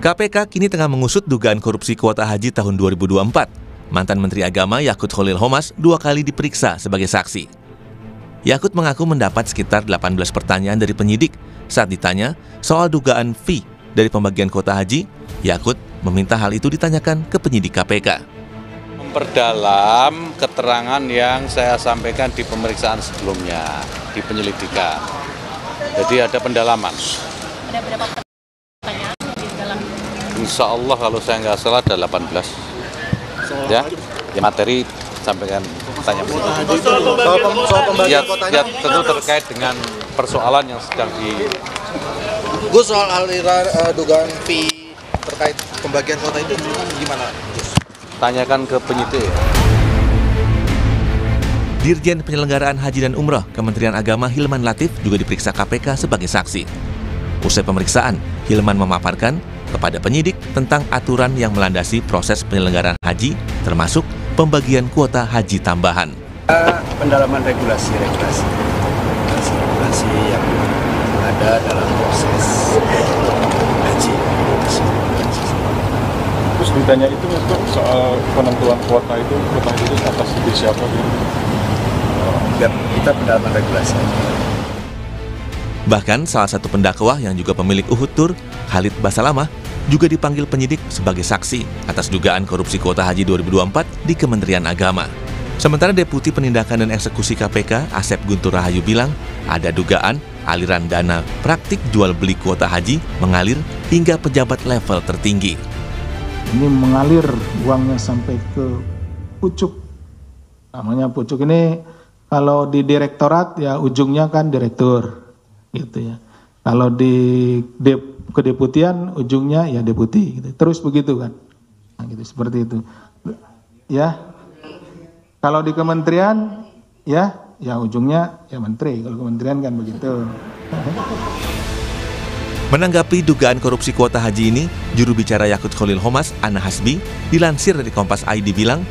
KPK kini tengah mengusut dugaan korupsi kuota haji tahun 2024. Mantan Menteri Agama Yakut Khalil Qomas 2 kali diperiksa sebagai saksi. Yakut mengaku mendapat sekitar 18 pertanyaan dari penyidik. Saat ditanya soal dugaan fee dari pembagian kuota haji, Yakut meminta hal itu ditanyakan ke penyidik KPK. Memperdalam keterangan yang saya sampaikan di pemeriksaan sebelumnya, di penyelidikan. Jadi ada pendalaman. Ada berapa pertanyaan di dalam? Insya Allah kalau saya nggak salah ada 18. Ya, materi sampaikan tanya soal pembagian kotanya. Ya, tentu terkait dengan persoalan yang sedang Gus, soal aliran dugaan fee terkait pembagian kota itu gimana, Gus? tanyakan ke penyidik. Dirjen Penyelenggaraan Haji dan Umroh Kementerian Agama Hilman Latif juga diperiksa KPK sebagai saksi. Usai pemeriksaan, Hilman memaparkan kepada penyidik tentang aturan yang melandasi proses penyelenggaraan haji, termasuk pembagian kuota haji tambahan. Pendalaman regulasi yang ada dalam proses haji. Terus ditanya itu untuk soal penentuan kuota itu atas ide siapa gitu? Biar kita pendalaman regulasi. Bahkan salah satu pendakwah yang juga pemilik Uhud Tour, Khalid Basalamah, juga dipanggil penyidik sebagai saksi atas dugaan korupsi kuota haji 2024 di Kementerian Agama. Sementara Deputi Penindakan dan Eksekusi KPK, Asep Guntur Rahayu bilang, ada dugaan aliran dana praktik jual beli kuota haji mengalir hingga pejabat level tertinggi. Ini mengalir uangnya sampai ke pucuk. Namanya pucuk ini kalau di direktorat ya ujungnya kan direktur gitu ya. Kalau di kedeputian ujungnya ya deputi gitu. Terus begitu kan. Nah, gitu seperti itu. Ya. Kalau di kementerian ya ujungnya ya menteri. Kalau kementerian kan begitu. Menanggapi dugaan korupsi kuota haji ini, juru bicara Yakut Khalil Qomas, Ana Hasbi, dilansir dari Kompas ID bilang,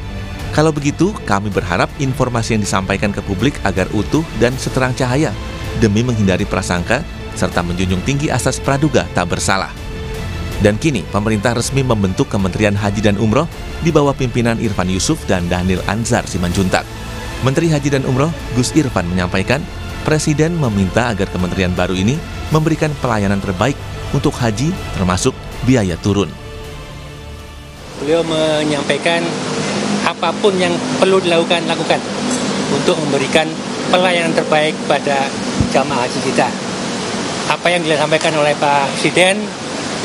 kalau begitu kami berharap informasi yang disampaikan ke publik agar utuh dan seterang cahaya, demi menghindari prasangka, serta menjunjung tinggi asas praduga tak bersalah. Dan kini, pemerintah resmi membentuk Kementerian Haji dan Umroh di bawah pimpinan Irfan Yusuf dan Dhanil Anzar Simanjuntak. Menteri Haji dan Umroh, Gus Irfan menyampaikan, Presiden meminta agar kementerian baru ini memberikan pelayanan terbaik untuk haji termasuk biaya turun. Beliau menyampaikan apapun yang perlu lakukan untuk memberikan pelayanan terbaik pada jamaah haji kita. Apa yang disampaikan oleh Pak Presiden,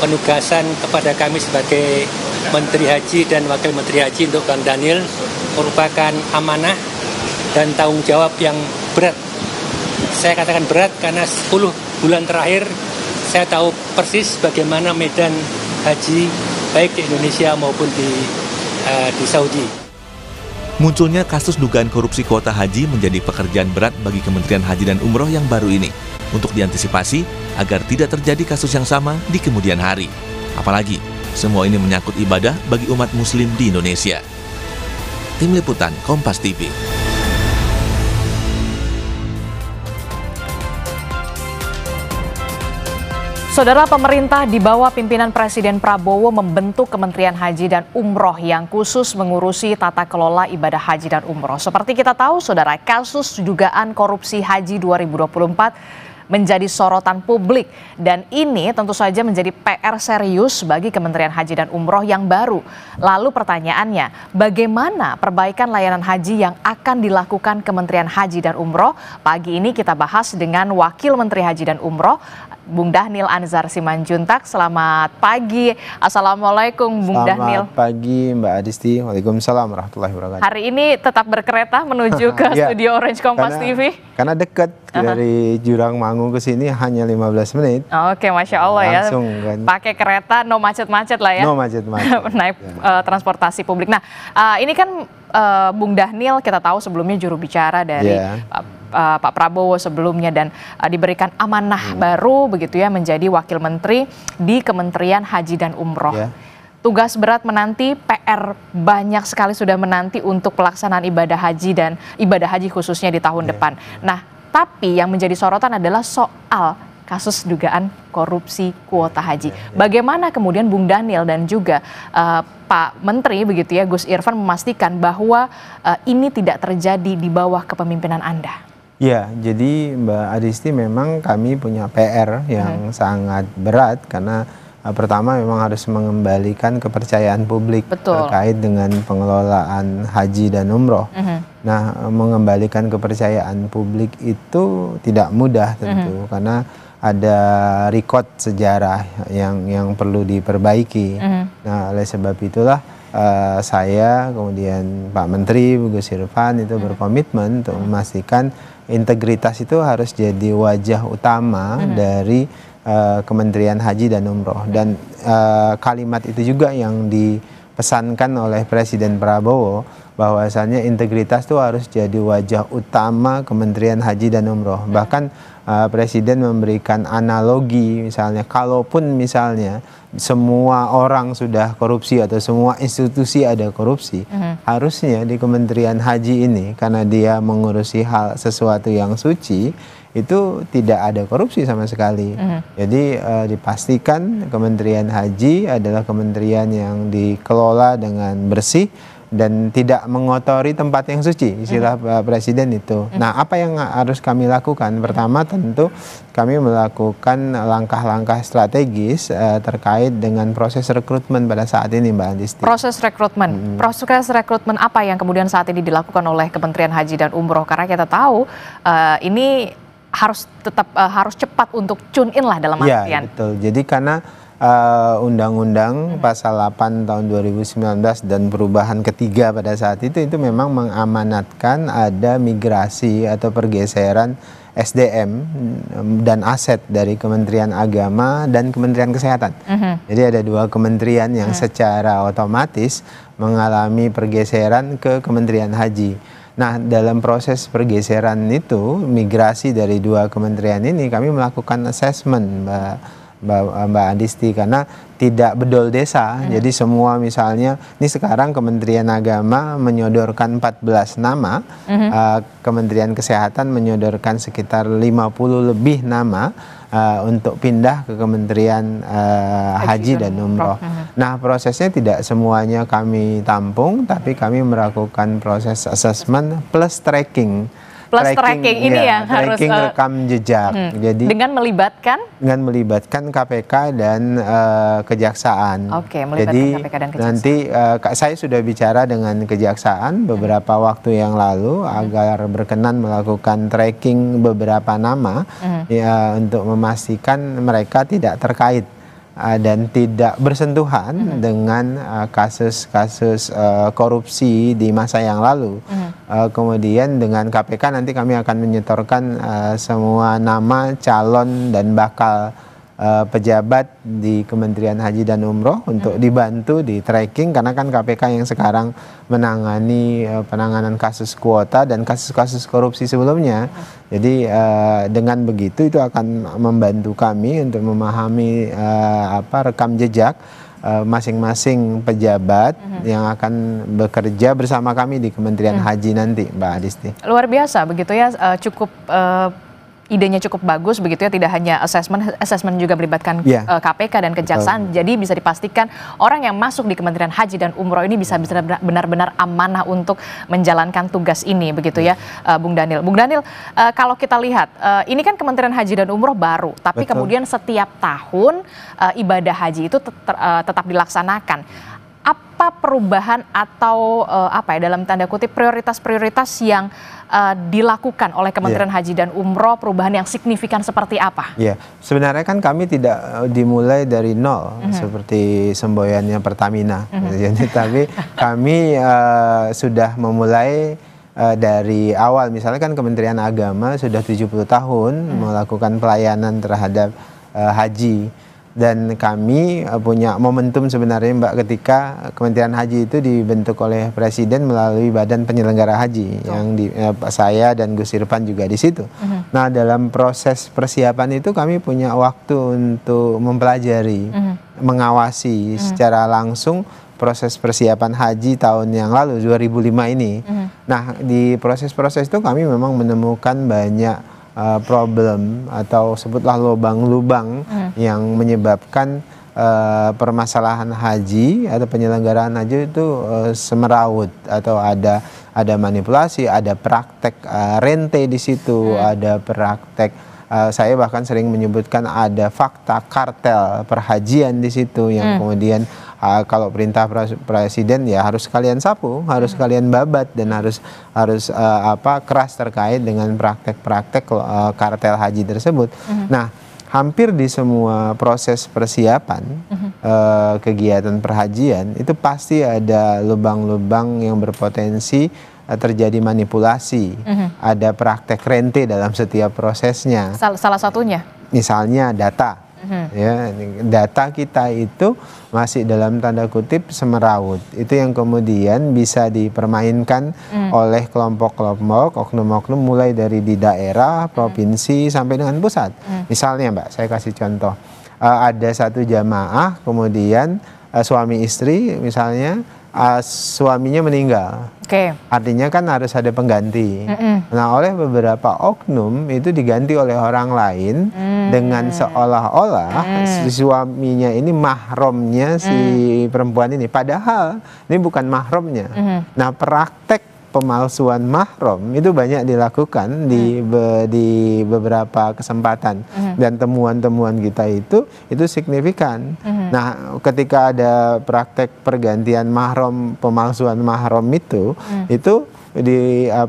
penugasan kepada kami sebagai Menteri Haji dan Wakil Menteri Haji untuk Kang Dhanil merupakan amanah dan tanggung jawab yang berat. Saya katakan berat karena 10 bulan terakhir saya tahu persis bagaimana medan haji baik di Indonesia maupun di Saudi. Munculnya kasus dugaan korupsi kuota haji menjadi pekerjaan berat bagi Kementerian Haji dan Umroh yang baru ini untuk diantisipasi agar tidak terjadi kasus yang sama di kemudian hari. Apalagi semua ini menyangkut ibadah bagi umat muslim di Indonesia. Tim Liputan Kompas TV. Saudara, pemerintah di bawah pimpinan Presiden Prabowo membentuk Kementerian Haji dan Umroh yang khusus mengurusi tata kelola ibadah haji dan umroh. Seperti kita tahu, saudara, kasus dugaan korupsi haji 2024 menjadi sorotan publik. Dan ini tentu saja menjadi PR serius bagi Kementerian Haji dan Umroh yang baru. Lalu pertanyaannya, bagaimana perbaikan layanan haji yang akan dilakukan Kementerian Haji dan Umroh? Pagi ini kita bahas dengan Wakil Menteri Haji dan Umroh, Bung Dhanil Anzar Simanjuntak. Selamat pagi. Assalamualaikum Bung Dhanil. Selamat pagi Mbak Adisti. Waalaikumsalam warahmatullahi wabarakatuh. Hari ini tetap berkereta menuju ke studio Orange Kompas TV. Karena dekat dari Jurang Mangu ke sini hanya 15 menit. Oke, Masya Allah ya. Langsung kan. Pakai kereta, no macet-macet lah ya. No macet-macet. Naik transportasi publik. Nah, ini kan Bung Dhanil kita tahu sebelumnya juru bicara dari Pak Prabowo sebelumnya dan diberikan amanah baru begitu ya menjadi wakil menteri di Kementerian Haji dan Umroh. Tugas berat menanti, PR banyak sekali sudah menanti untuk pelaksanaan ibadah haji dan ibadah haji khususnya di tahun depan. Nah, tapi yang menjadi sorotan adalah soal kasus dugaan korupsi kuota haji. Bagaimana kemudian Bung Daniel dan juga Pak Menteri begitu ya, Gus Irfan memastikan bahwa ini tidak terjadi di bawah kepemimpinan Anda? Ya, jadi Mbak Adisti memang kami punya PR yang sangat berat karena pertama memang harus mengembalikan kepercayaan publik terkait dengan pengelolaan haji dan umroh. Nah, mengembalikan kepercayaan publik itu tidak mudah tentu karena ada record sejarah yang perlu diperbaiki. Nah, oleh sebab itulah saya kemudian Pak Menteri Gus Irfan itu berkomitmen untuk memastikan integritas itu harus jadi wajah utama dari Kementerian Haji dan Umroh, dan kalimat itu juga yang dipesankan oleh Presiden Prabowo bahwasannya integritas itu harus jadi wajah utama Kementerian Haji dan Umroh. Bahkan Presiden memberikan analogi, misalnya kalaupun misalnya semua orang sudah korupsi atau semua institusi ada korupsi, harusnya di Kementerian Haji ini karena dia mengurusi hal sesuatu yang suci, itu tidak ada korupsi sama sekali. Jadi dipastikan Kementerian Haji adalah kementerian yang dikelola dengan bersih dan tidak mengotori tempat yang suci, istilah Pak Presiden itu. Nah, apa yang harus kami lakukan? Pertama tentu kami melakukan langkah-langkah strategis terkait dengan proses rekrutmen pada saat ini, Mbak Adisti. Proses rekrutmen, proses rekrutmen apa yang kemudian saat ini dilakukan oleh Kementerian Haji dan Umroh? Karena kita tahu ini harus tetap harus cepat untuk tune in lah dalam artian. Ya, betul. Jadi karena Undang-Undang Pasal 8 tahun 2019 dan perubahan ketiga pada saat itu memang mengamanatkan ada migrasi atau pergeseran SDM dan aset dari Kementerian Agama dan Kementerian Kesehatan. Jadi ada dua kementerian yang secara otomatis mengalami pergeseran ke Kementerian Haji. Nah, dalam proses pergeseran itu, migrasi dari dua kementerian ini, kami melakukan assessment, Mbak Adisti, karena tidak bedol desa. Jadi semua misalnya, ini sekarang Kementerian Agama menyodorkan 14 nama, Kementerian Kesehatan menyodorkan sekitar 50 lebih nama untuk pindah ke Kementerian Haji dan Umroh. Nah, prosesnya tidak semuanya kami tampung, tapi kami melakukan proses assessment plus tracking. Tracking ini yang harus rekam jejak. Jadi dengan melibatkan KPK dan Kejaksaan. Oke, melibatkan jadi KPK dan Kejaksaan. Nanti saya sudah bicara dengan Kejaksaan beberapa waktu yang lalu agar berkenan melakukan tracking beberapa nama ya, untuk memastikan mereka tidak terkait dan tidak bersentuhan dengan kasus-kasus korupsi di masa yang lalu. Kemudian dengan KPK nanti kami akan menyetorkan semua nama calon dan bakal pejabat di Kementerian Haji dan Umroh untuk dibantu di tracking, karena kan KPK yang sekarang menangani penanganan kasus kuota dan kasus-kasus korupsi sebelumnya. Jadi dengan begitu itu akan membantu kami untuk memahami rekam jejak masing-masing pejabat yang akan bekerja bersama kami di Kementerian Haji nanti, Mbak Adisti. Luar biasa begitu ya, cukup idenya cukup bagus begitu ya, tidak hanya assessment juga melibatkan KPK dan Kejaksaan. Jadi bisa dipastikan orang yang masuk di Kementerian Haji dan Umroh ini bisa benar-benar amanah untuk menjalankan tugas ini begitu ya, Bung Daniel. Bung Daniel, kalau kita lihat ini kan Kementerian Haji dan Umroh baru, tapi kemudian setiap tahun ibadah haji itu tetap dilaksanakan. Apa perubahan atau dalam tanda kutip prioritas-prioritas yang dilakukan oleh Kementerian Haji dan Umroh, perubahan yang signifikan seperti apa? Ya, sebenarnya kan kami tidak dimulai dari nol seperti semboyannya Pertamina, tapi kami sudah memulai dari awal. Misalnya kan Kementerian Agama sudah 70 tahun melakukan pelayanan terhadap haji. Dan kami punya momentum sebenarnya, Mbak, ketika Kementerian Haji itu dibentuk oleh Presiden melalui Badan Penyelenggara Haji yang saya dan Gus Irfan juga di situ. Nah, dalam proses persiapan itu kami punya waktu untuk mempelajari, mengawasi secara langsung proses persiapan haji tahun yang lalu 2005 ini. Nah, di proses-proses itu kami memang menemukan banyak problem atau sebutlah lubang-lubang yang menyebabkan permasalahan haji atau penyelenggaraan haji itu semeraut, atau ada manipulasi, ada praktek rente di situ, ada praktek saya bahkan sering menyebutkan ada fakta kartel perhajian di situ yang kemudian kalau perintah presiden ya harus kalian sapu, harus kalian babat, dan harus keras terkait dengan praktek-praktek kartel haji tersebut. Nah, hampir di semua proses persiapan kegiatan perhajian itu pasti ada lubang-lubang yang berpotensi terjadi manipulasi, ada praktek rente dalam setiap prosesnya. Salah satunya? Misalnya data. Ya, data kita itu masih dalam tanda kutip semeraut. Itu yang kemudian bisa dipermainkan oleh kelompok-kelompok, oknum-oknum mulai dari di daerah, provinsi sampai dengan pusat. Misalnya Mbak, saya kasih contoh. Ada satu jamaah kemudian suami istri misalnya, suaminya meninggal. Artinya kan harus ada pengganti. Nah, oleh beberapa oknum itu diganti oleh orang lain dengan seolah-olah si suaminya ini mahromnya si perempuan ini. Padahal ini bukan mahromnya. Nah, praktek pemalsuan mahrom itu banyak dilakukan di beberapa kesempatan, dan temuan-temuan kita itu signifikan. Nah, ketika ada praktek pergantian mahrom, pemalsuan mahrom itu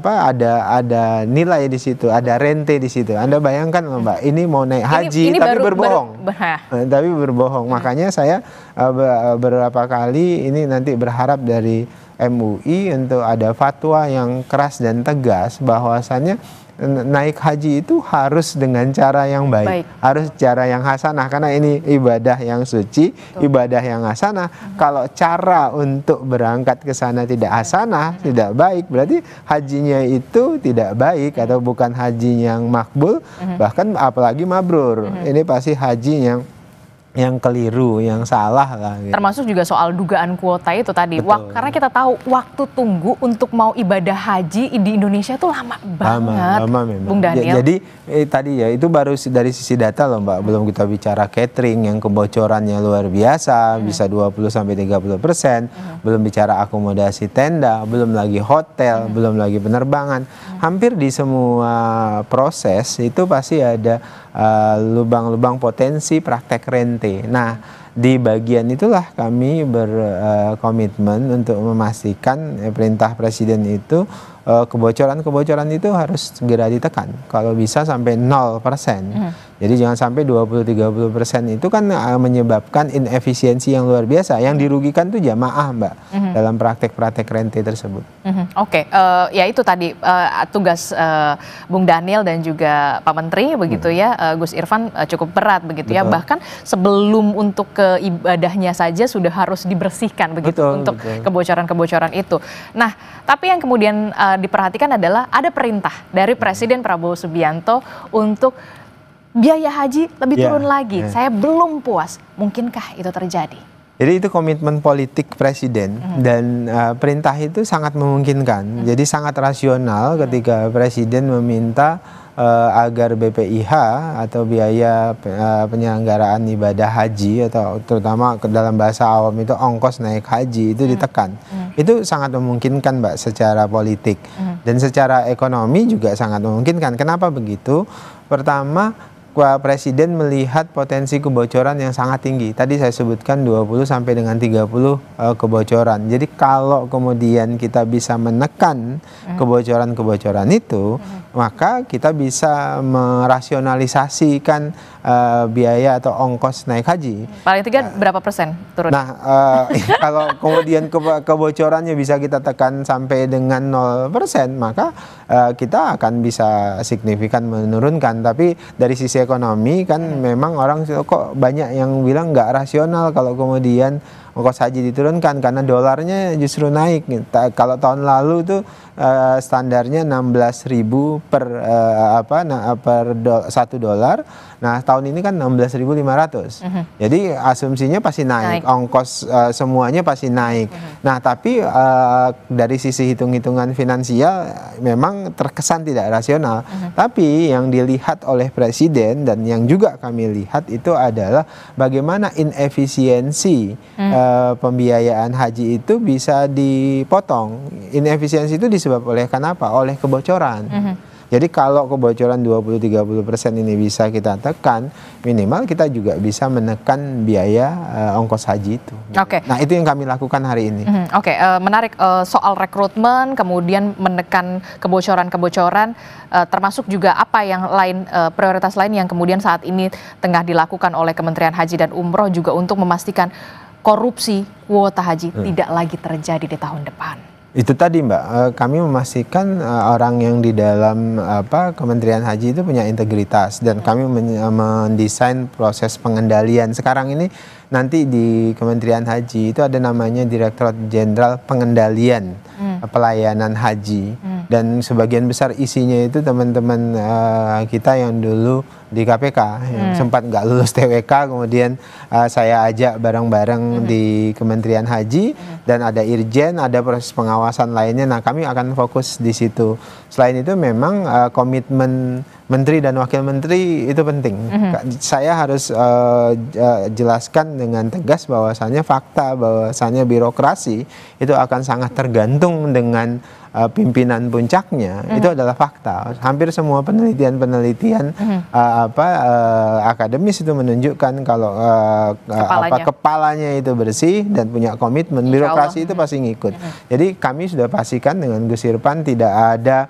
ada nilai di situ, ada rente di situ. Anda bayangkan Mbak, ini mau naik haji ini tapi berbohong. Tapi berbohong. Makanya saya beberapa kali ini nanti berharap dari MUI untuk ada fatwa yang keras dan tegas bahwasannya naik haji itu harus dengan cara yang baik. Harus cara yang hasanah, karena ini ibadah yang suci, ibadah yang hasanah. Kalau cara untuk berangkat ke sana tidak hasanah, tidak baik, berarti hajinya itu tidak baik atau bukan haji yang makbul, bahkan apalagi mabrur. Ini pasti haji yang keliru, yang salah lah. Gitu. Termasuk juga soal dugaan kuota itu tadi. Karena kita tahu waktu tunggu untuk mau ibadah haji di Indonesia itu lama banget. Lama memang. Bung Daniel. Jadi tadi ya itu baru dari sisi data loh Mbak. Belum kita bicara catering yang kebocorannya luar biasa, bisa 20-30%. Belum bicara akomodasi tenda, belum lagi hotel, belum lagi penerbangan. Hampir di semua proses itu pasti ada lubang-lubang potensi praktek rente. Nah, di bagian itulah kami berkomitmen untuk memastikan perintah presiden itu kebocoran-kebocoran itu harus segera ditekan. Kalau bisa sampai 0%. Jadi jangan sampai 20-30% itu kan menyebabkan inefisiensi yang luar biasa. Yang dirugikan tuh jamaah Mbak dalam praktek-praktek rente tersebut. Ya itu tadi tugas Bung Daniel dan juga Pak Menteri begitu ya, Gus Irfan cukup berat begitu ya. Bahkan sebelum untuk ke ibadahnya saja sudah harus dibersihkan begitu untuk kebocoran-kebocoran itu. Nah, tapi yang kemudian diperhatikan adalah ada perintah dari Presiden Prabowo Subianto untuk biaya haji lebih turun lagi. Saya belum puas. Mungkinkah itu terjadi? Jadi itu komitmen politik presiden dan perintah itu sangat memungkinkan. Jadi sangat rasional ketika presiden meminta agar BPIH atau biaya penyelenggaraan ibadah haji atau terutama dalam bahasa awam itu ongkos naik haji itu ditekan. Itu sangat memungkinkan Mbak secara politik dan secara ekonomi juga sangat memungkinkan. Kenapa begitu? Pertama, Presiden melihat potensi kebocoran yang sangat tinggi. Tadi saya sebutkan 20 sampai dengan 30 kebocoran. Jadi kalau kemudian kita bisa menekan kebocoran-kebocoran itu, maka kita bisa merasionalisasikan biaya atau ongkos naik haji. Paling tiga berapa persen turun? Nah, kalau kemudian kebocorannya bisa kita tekan sampai dengan 0%, maka kita akan bisa signifikan menurunkan. Tapi dari sisi ekonomi kan memang orang kok banyak yang bilang nggak rasional kalau kemudian ongkos haji diturunkan karena dolarnya justru naik. Kalau tahun lalu tuh standarnya 16.000 per $1. Nah, tahun ini kan 16.500. Jadi asumsinya pasti naik. Ongkos semuanya pasti naik. Nah, tapi dari sisi hitung-hitungan finansial memang terkesan tidak rasional. Tapi yang dilihat oleh Presiden dan yang juga kami lihat itu adalah bagaimana inefisiensi pembiayaan haji itu bisa dipotong. Inefisiensi itu disebabkan oleh kenapa? Oleh kebocoran. Jadi kalau kebocoran 20-30% ini bisa kita tekan, minimal kita juga bisa menekan biaya ongkos haji itu. Oke. Nah, itu yang kami lakukan hari ini. Oke, menarik soal rekrutmen, kemudian menekan kebocoran-kebocoran, termasuk juga apa yang lain, prioritas lain yang kemudian saat ini tengah dilakukan oleh Kementerian Haji dan Umroh juga untuk memastikan korupsi kuota haji tidak lagi terjadi di tahun depan. Itu tadi Mbak, kami memastikan orang yang di dalam Kementerian Haji itu punya integritas dan kami mendesain proses pengendalian. Sekarang ini nanti di Kementerian Haji itu ada namanya Direktorat Jenderal Pengendalian Pelayanan Haji dan sebagian besar isinya itu teman-teman kita yang dulu di KPK yang sempat nggak lulus TWK, kemudian saya ajak bareng-bareng di Kementerian Haji dan ada Irjen, ada proses pengawasan lainnya. Nah, kami akan fokus di situ. Selain itu memang komitmen Menteri dan Wakil Menteri itu penting. Saya harus jelaskan dengan tegas bahwasannya fakta, bahwasannya birokrasi itu akan sangat tergantung dengan pimpinan puncaknya. Itu adalah fakta. Hampir semua penelitian-penelitian akademis itu menunjukkan kalau kepalanya itu bersih dan punya komitmen, birokrasi itu pasti ngikut. Jadi kami sudah pastikan dengan Gus Irfan tidak ada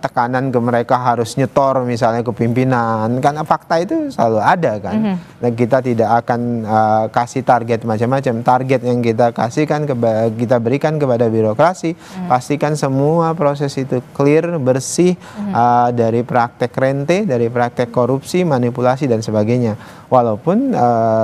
tekanan ke mereka harus nyetor misalnya ke pimpinan, karena fakta itu selalu ada kan. Dan kita tidak akan kasih target macam-macam. Target yang kita kasihkan kita berikan kepada birokrasi, pastikan semua proses itu clear, bersih dari praktek rente, dari praktek korupsi, manipulasi dan sebagainya. Walaupun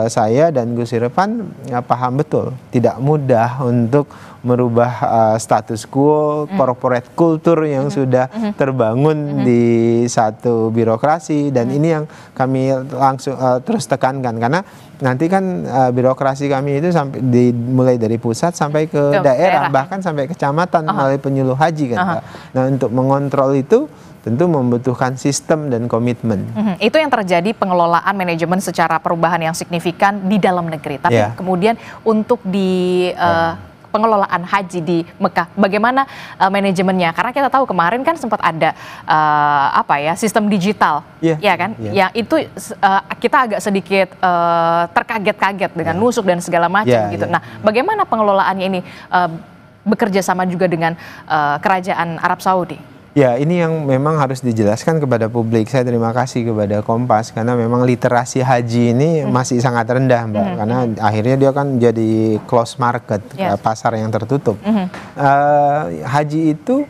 saya dan Gus Irfan paham betul tidak mudah untuk merubah status quo, corporate culture yang sudah terbangun di satu birokrasi, dan ini yang kami langsung terus tekankan karena nanti kan birokrasi kami itu mulai dari pusat sampai ke daerah, bahkan sampai kecamatan melalui penyuluh haji kan Pak. Nah, untuk mengontrol itu tentu membutuhkan sistem dan komitmen. Itu yang terjadi pengelolaan manajemen secara perubahan yang signifikan di dalam negeri. Tapi kemudian untuk di pengelolaan haji di Mekah, bagaimana manajemennya? Karena kita tahu kemarin kan sempat ada sistem digital, ya kan? Yang itu kita agak sedikit terkaget-kaget dengan nusuk dan segala macam gitu. Nah, bagaimana pengelolaannya ini bekerja sama juga dengan Kerajaan Arab Saudi? Ya, ini yang memang harus dijelaskan kepada publik. Saya terima kasih kepada Kompas karena memang literasi haji ini masih sangat rendah, Mbak. Karena akhirnya dia kan jadi close market, pasar yang tertutup. Haji itu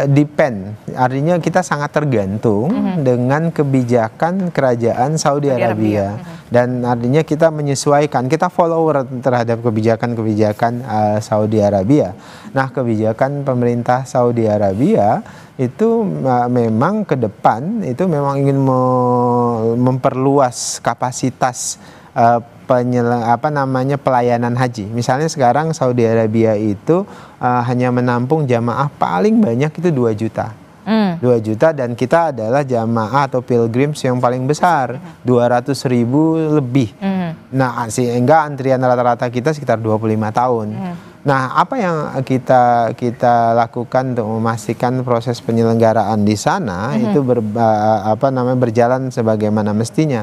depend, artinya kita sangat tergantung dengan kebijakan kerajaan Saudi Arabia. Dan artinya kita menyesuaikan, kita follower terhadap kebijakan-kebijakan Saudi Arabia. Nah, kebijakan pemerintah Saudi Arabia itu memang ke depan itu memang ingin memperluas kapasitas pelayanan haji. Misalnya sekarang Saudi Arabia itu hanya menampung jamaah paling banyak itu 2 juta. 2 juta, dan kita adalah jamaah atau pilgrims yang paling besar, 200.000 lebih. Nah, sehingga antrian rata-rata kita sekitar 25 tahun. Nah, apa yang kita lakukan untuk memastikan proses penyelenggaraan di sana itu berjalan sebagaimana mestinya.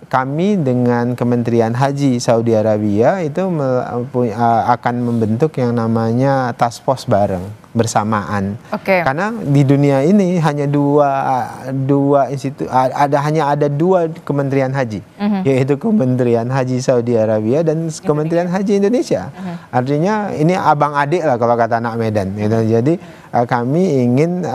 Kami dengan Kementerian Haji Saudi Arabia itu akan membentuk yang namanya task force bareng bersamaan. Karena di dunia ini hanya dua institusi, hanya ada 2 Kementerian Haji, yaitu Kementerian Haji Saudi Arabia dan Kementerian Haji Indonesia. Artinya ini abang adik lah kalau kata anak Medan. Gitu. Jadi kami ingin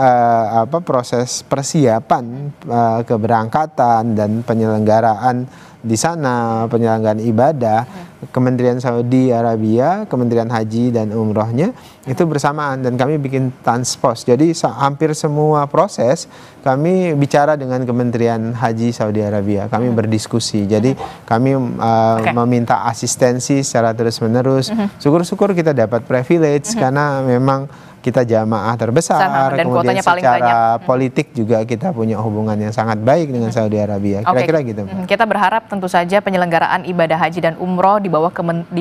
proses persiapan keberangkatan dan penyelenggaraan di sana, penyelenggaraan ibadah, Kementerian Saudi Arabia, Kementerian Haji dan Umrohnya itu bersamaan, dan kami bikin transpos. Jadi hampir semua proses kami bicara dengan Kementerian Haji Saudi Arabia. Kami berdiskusi. Jadi kami meminta asistensi secara terus-menerus. Syukur-syukur kita dapat privilege karena memang kita jamaah terbesar, dan kemudian paling secara banyak. Politik juga kita punya hubungan yang sangat baik dengan Saudi Arabia. Kira-kira gitu. Kita berharap tentu saja penyelenggaraan ibadah haji dan umroh di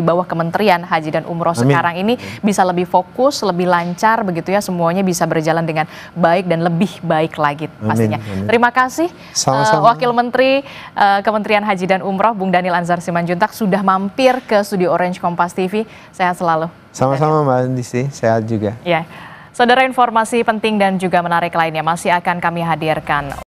bawah Kementerian Haji dan Umroh sekarang ini bisa lebih fokus, lebih lancar begitu ya, semuanya bisa berjalan dengan baik dan lebih baik lagi pastinya. Terima kasih Wakil Menteri Kementerian Haji dan Umroh Bung Daniel Anzar Simanjuntak sudah mampir ke studio Orange Kompas TV. Sehat selalu. Sama-sama Mbak Andisti, sehat juga. Ya, saudara, informasi penting dan juga menarik lainnya masih akan kami hadirkan.